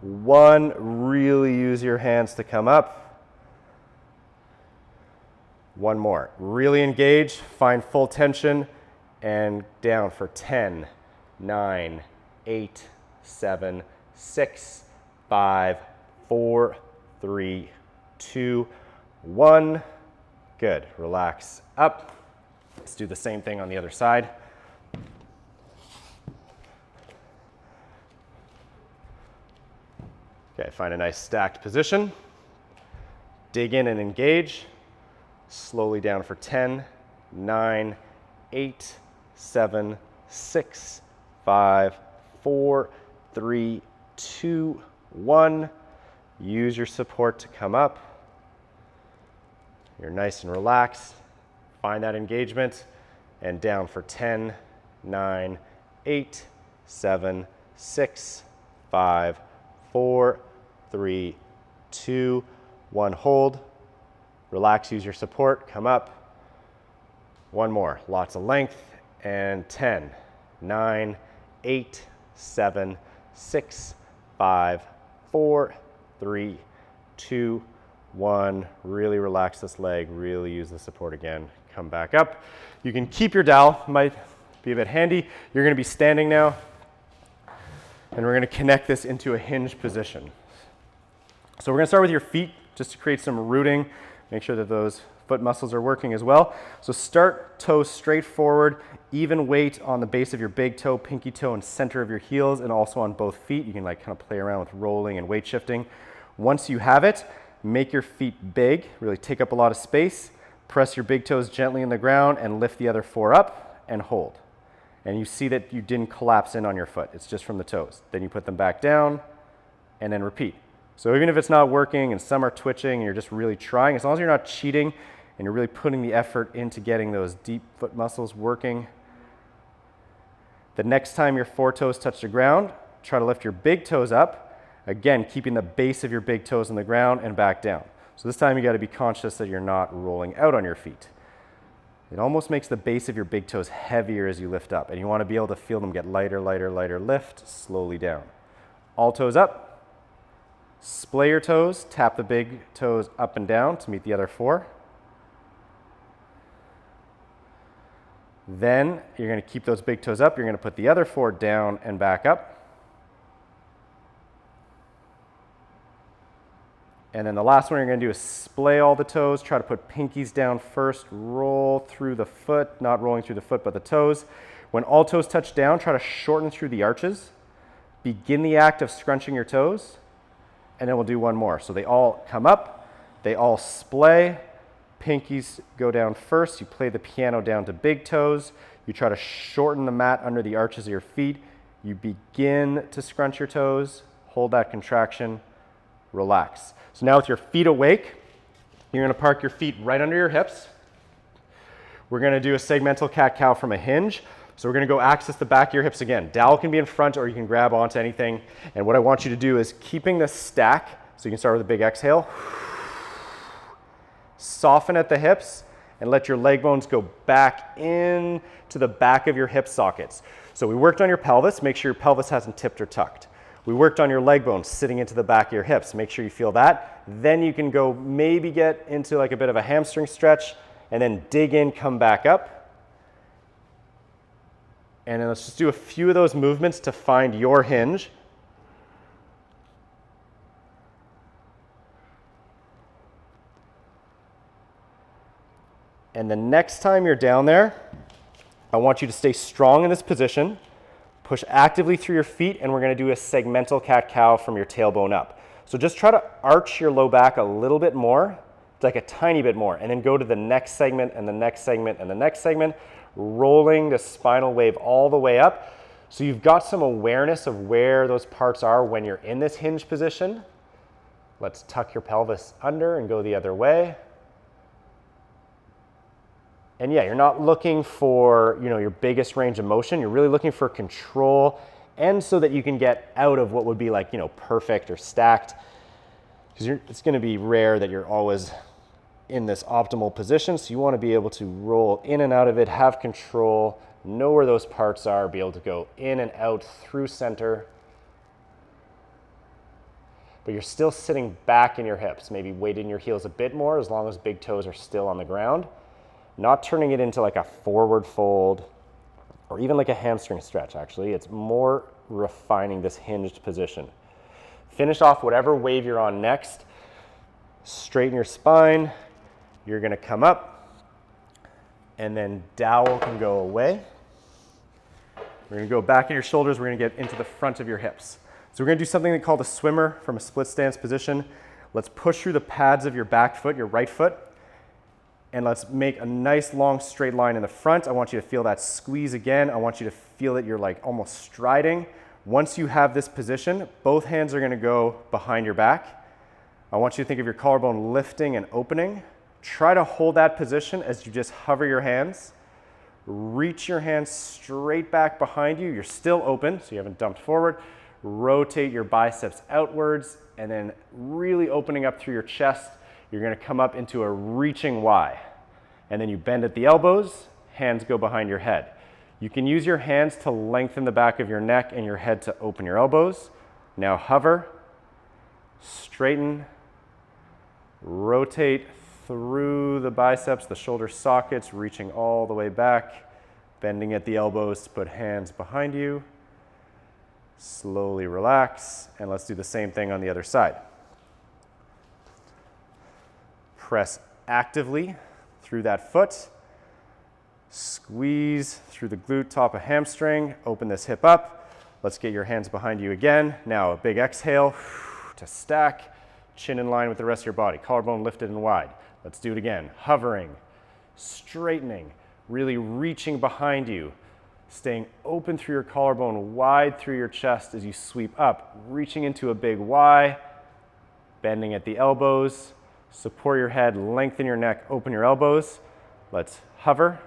1, really use your hands to come up. One more, really engage, find full tension, and down for 10, 9, 8, 7, 6, 5, 4, 3, 2, 1. Good, relax up. Let's do the same thing on the other side. Okay, find a nice stacked position. Dig in and engage. Slowly down for 10, 9, 8, 7, 6, 5, 4, 3, 2, 1. Use your support to come up. You're nice and relaxed. Find that engagement and down for 10, 9, 8, 7, 6, 5, 4, 3, 2, 1. Hold. Relax, use your support, come up. One more, lots of length, and 10, 9, 8, 7, 6, 5, 4, 3, 2, 1. Really relax this leg, really use the support again. Come back up. You can keep your dowel, might be a bit handy. You're gonna be standing now, and we're gonna connect this into a hinge position. So we're gonna start with your feet, just to create some rooting. Make sure that those foot muscles are working as well. So start toes straight forward, even weight on the base of your big toe, pinky toe, and center of your heels, and also on both feet. You can like kind of play around with rolling and weight shifting. Once you have it, make your feet big, really take up a lot of space. Press your big toes gently in the ground and lift the other 4 up and hold. And you see that you didn't collapse in on your foot. It's just from the toes. Then you put them back down and then repeat. So even if it's not working and some are twitching and you're just really trying, as long as you're not cheating and you're really putting the effort into getting those deep foot muscles working, the next time your 4 toes touch the ground, try to lift your big toes up, Again, keeping the base of your big toes on the ground and back down. So this time you got to be conscious that you're not rolling out on your feet. It almost makes the base of your big toes heavier as you lift up, and you want to be able to feel them get lighter, lighter, lighter, lift slowly down. All toes up, splay your toes, tap the big toes up and down to meet the other 4. Then you're going to keep those big toes up, you're going to put the other 4 down and back up. And then the last one you're going to do is splay all the toes, try to put pinkies down first, roll through the foot, not rolling through the foot, but the toes. When all toes touch down, try to shorten through the arches. Begin the act of scrunching your toes, and then we'll do one more. So they all come up, they all splay, pinkies go down first, you play the piano down to big toes, you try to shorten the mat under the arches of your feet, you begin to scrunch your toes, hold that contraction, relax. So now with your feet awake, you're going to park your feet right under your hips. We're going to do a segmental cat-cow from a hinge. So we're going to go access the back of your hips again. Dowel can be in front or you can grab onto anything. And what I want you to do is keeping this stack, so you can start with a big exhale, soften at the hips and let your leg bones go back in to the back of your hip sockets. So we worked on your pelvis, make sure your pelvis hasn't tipped or tucked. We worked on your leg bones sitting into the back of your hips. Make sure you feel that. Then you can go maybe get into like a bit of a hamstring stretch and then dig in, come back up. And then let's just do a few of those movements to find your hinge. And the next time you're down there, I want you to stay strong in this position. Push actively through your feet, and we're going to do a segmental cat-cow from your tailbone up. So just try to arch your low back a little bit more, like a tiny bit more, and then go to the next segment and the next segment and the next segment, rolling the spinal wave all the way up. So you've got some awareness of where those parts are when you're in this hinge position. Let's tuck your pelvis under and go the other way. And yeah, you're not looking for, your biggest range of motion. You're really looking for control and so that you can get out of what would be like, perfect or stacked. Because it's going to be rare that you're always in this optimal position. So you want to be able to roll in and out of it, have control, know where those parts are, be able to go in and out through center. But you're still sitting back in your hips, maybe weight in your heels a bit more as long as big toes are still on the ground. Not turning it into like a forward fold or even like a hamstring stretch, actually. It's more refining this hinged position. Finish off whatever wave you're on next. Straighten your spine. You're going to come up, and then dowel can go away. We're going to go back in your shoulders. We're going to get into the front of your hips. So we're going to do something called a swimmer from a split stance position. Let's push through the pads of your back foot, your right foot. And let's make a nice long straight line in the front. I want you to feel that squeeze again. I want you to feel that you're like almost striding. Once you have this position, both hands are going to go behind your back. I want you to think of your collarbone lifting and opening. Try to hold that position as you just hover your hands. Reach your hands straight back behind you. You're still open, so you haven't dumped forward. Rotate your biceps outwards and then really opening up through your chest. You're going to come up into a reaching Y. And then you bend at the elbows, hands go behind your head. You can use your hands to lengthen the back of your neck and your head to open your elbows. Now hover, straighten, rotate through the biceps, the shoulder sockets, reaching all the way back, bending at the elbows to put hands behind you. Slowly relax, and let's do the same thing on the other side. Press actively through that foot. Squeeze through the glute, top of hamstring. Open this hip up. Let's get your hands behind you again. Now a big exhale to stack. Chin in line with the rest of your body. Collarbone lifted and wide. Let's do it again. Hovering, straightening, really reaching behind you. Staying open through your collarbone, wide through your chest as you sweep up. Reaching into a big Y. Bending at the elbows. Support your head, lengthen your neck, open your elbows. Let's hover,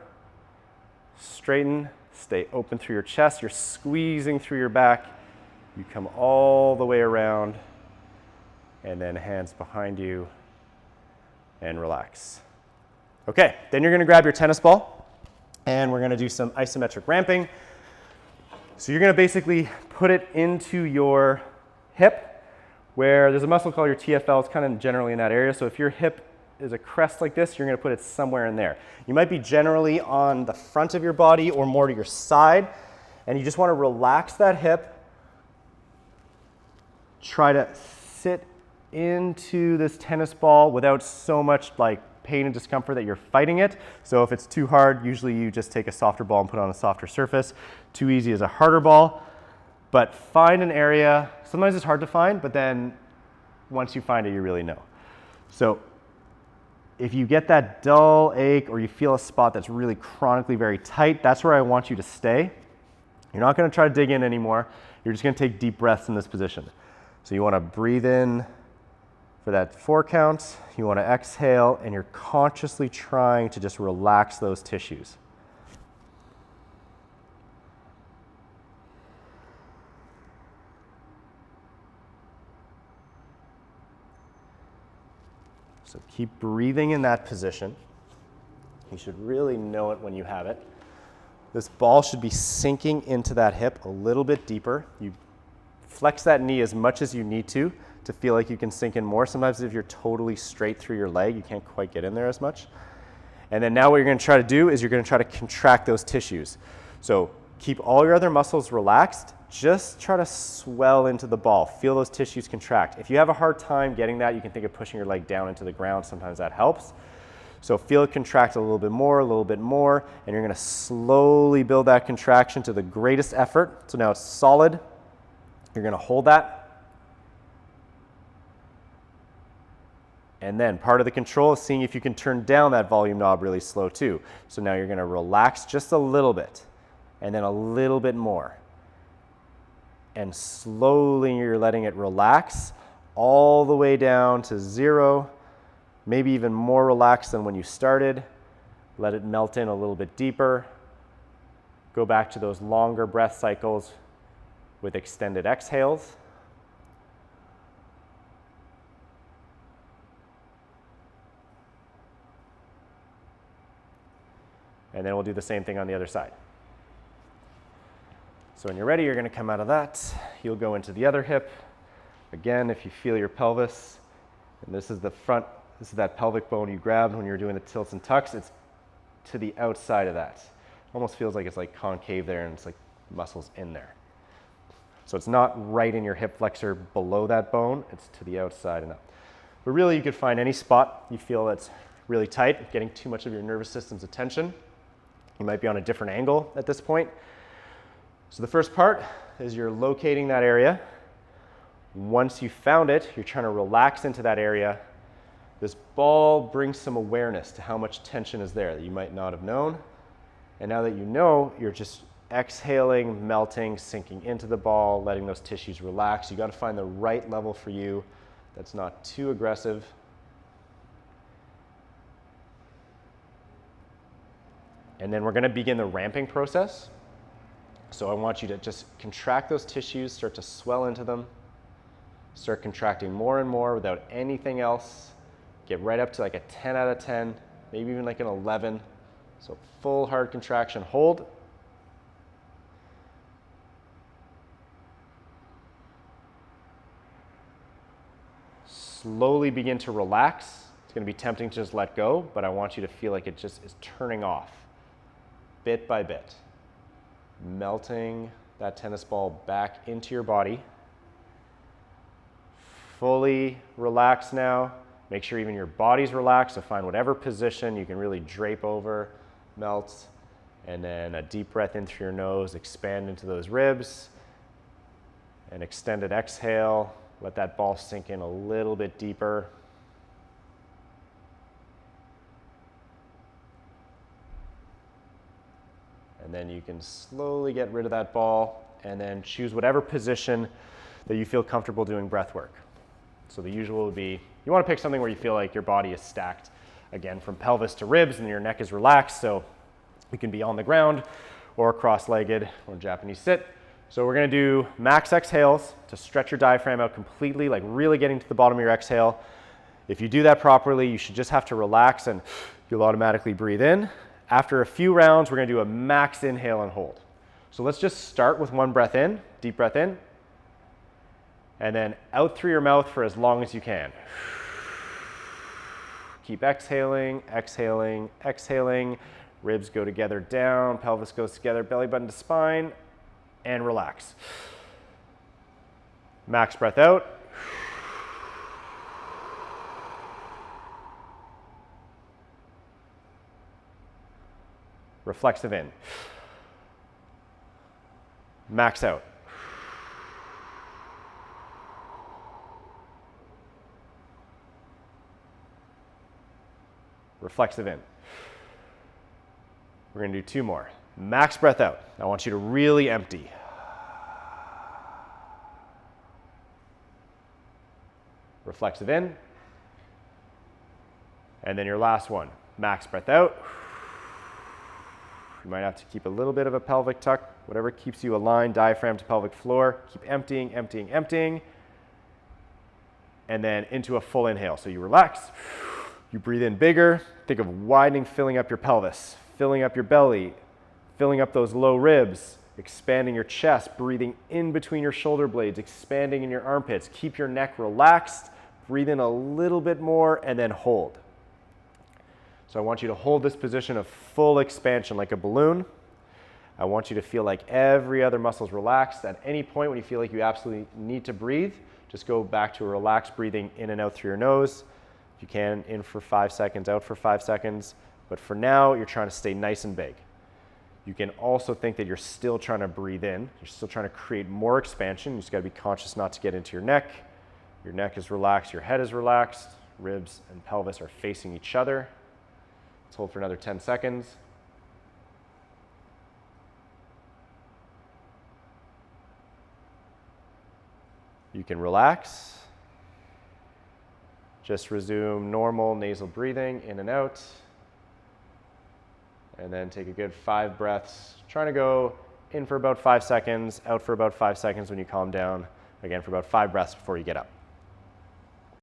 straighten, stay open through your chest. You're squeezing through your back. You come all the way around, and then hands behind you, and relax. Okay, then you're gonna grab your tennis ball, and we're gonna do some isometric ramping. So you're gonna basically put it into your hip, where there's a muscle called your TFL. It's kind of generally in that area. So if your hip is a crest like this, you're gonna put it somewhere in there. You might be generally on the front of your body or more to your side, and you just wanna relax that hip. Try to sit into this tennis ball without so much like pain and discomfort that you're fighting it. So if it's too hard, usually you just take a softer ball and put it on a softer surface. Too easy is a harder ball, but find an area. Sometimes it's hard to find, but then once you find it, you really know. So if you get that dull ache or you feel a spot that's really chronically very tight, that's where I want you to stay. You're not gonna try to dig in anymore. You're just gonna take deep breaths in this position. So you wanna breathe in for that 4 count. You wanna exhale, and you're consciously trying to just relax those tissues. So keep breathing in that position. You should really know it when you have it. This ball should be sinking into that hip a little bit deeper. You flex that knee as much as you need to feel like you can sink in more. Sometimes if you're totally straight through your leg, you can't quite get in there as much. And then now what you're gonna try to do is you're gonna try to contract those tissues. So keep all your other muscles relaxed. Just try to swell into the ball. Feel those tissues contract. If you have a hard time getting that, you can think of pushing your leg down into the ground. Sometimes that helps. So feel it contract a little bit more, and you're gonna slowly build that contraction to the greatest effort. So now it's solid. You're gonna hold that. And then part of the control is seeing if you can turn down that volume knob really slow too. So now you're gonna relax just a little bit, and then a little bit more. And slowly you're letting it relax all the way down to 0, maybe even more relaxed than when you started. Let it melt in a little bit deeper. Go back to those longer breath cycles with extended exhales. And then we'll do the same thing on the other side. So when you're ready, you're gonna come out of that. You'll go into the other hip. Again, if you feel your pelvis, and this is the front, this is that pelvic bone you grabbed when you're doing the tilts and tucks, it's to the outside of that. Almost feels like it's like concave there, and it's like muscles in there. So it's not right in your hip flexor below that bone, it's to the outside and up. But really you could find any spot you feel that's really tight, getting too much of your nervous system's attention. You might be on a different angle at this point. So the first part is you're locating that area. Once you found it, you're trying to relax into that area. This ball brings some awareness to how much tension is there that you might not have known. And now that you know, you're just exhaling, melting, sinking into the ball, letting those tissues relax. You got to find the right level for you that's not too aggressive. And then we're going to begin the ramping process. So I want you to just contract those tissues, start to swell into them, start contracting more and more without anything else. Get right up to like a 10 out of 10, maybe even like an 11. So full hard contraction, hold. Slowly begin to relax. It's going to be tempting to just let go, but I want you to feel like it just is turning off bit by bit. Melting that tennis ball back into your body. Fully relax now. Make sure even your body's relaxed, so find whatever position you can really drape over, melt, and then a deep breath in through your nose, expand into those ribs, and extended exhale. Let that ball sink in a little bit deeper. And then you can slowly get rid of that ball and then choose whatever position that you feel comfortable doing breath work. So the usual would be, you want to pick something where you feel like your body is stacked, again, from pelvis to ribs, and your neck is relaxed. So you can be on the ground or cross-legged or Japanese sit. So we're gonna do max exhales to stretch your diaphragm out completely, like really getting to the bottom of your exhale. If you do that properly, you should just have to relax and you'll automatically breathe in. After a few rounds, we're gonna do a max inhale and hold. So let's just start with one breath in, deep breath in, and then out through your mouth for as long as you can. Keep exhaling, exhaling, exhaling. Ribs go together down, pelvis goes together, belly button to spine, and relax. Max breath out. Reflexive in. Max out. Reflexive in. We're going to do 2 more. Max breath out. I want you to really empty. Reflexive in. And then your last one. Max breath out. You might have to keep a little bit of a pelvic tuck, whatever keeps you aligned, diaphragm to pelvic floor. Keep emptying, emptying, emptying. And then into a full inhale. So you relax. You breathe in bigger. Think of widening, filling up your pelvis, filling up your belly, filling up those low ribs, expanding your chest, breathing in between your shoulder blades, expanding in your armpits. Keep your neck relaxed. Breathe in a little bit more and then hold. So I want you to hold this position of full expansion like a balloon. I want you to feel like every other muscle is relaxed. At any point when you feel like you absolutely need to breathe, just go back to a relaxed breathing in and out through your nose. If you can, in for 5 seconds, out for 5 seconds. But for now, you're trying to stay nice and big. You can also think that you're still trying to breathe in. You're still trying to create more expansion. You just got to be conscious not to get into your neck. Your neck is relaxed, your head is relaxed. Ribs and pelvis are facing each other. Let's hold for another 10 seconds. You can relax. Just resume normal nasal breathing in and out. And then take a good 5 breaths. Trying to go in for about 5 seconds, out for about 5 seconds when you calm down. Again, for about 5 breaths before you get up.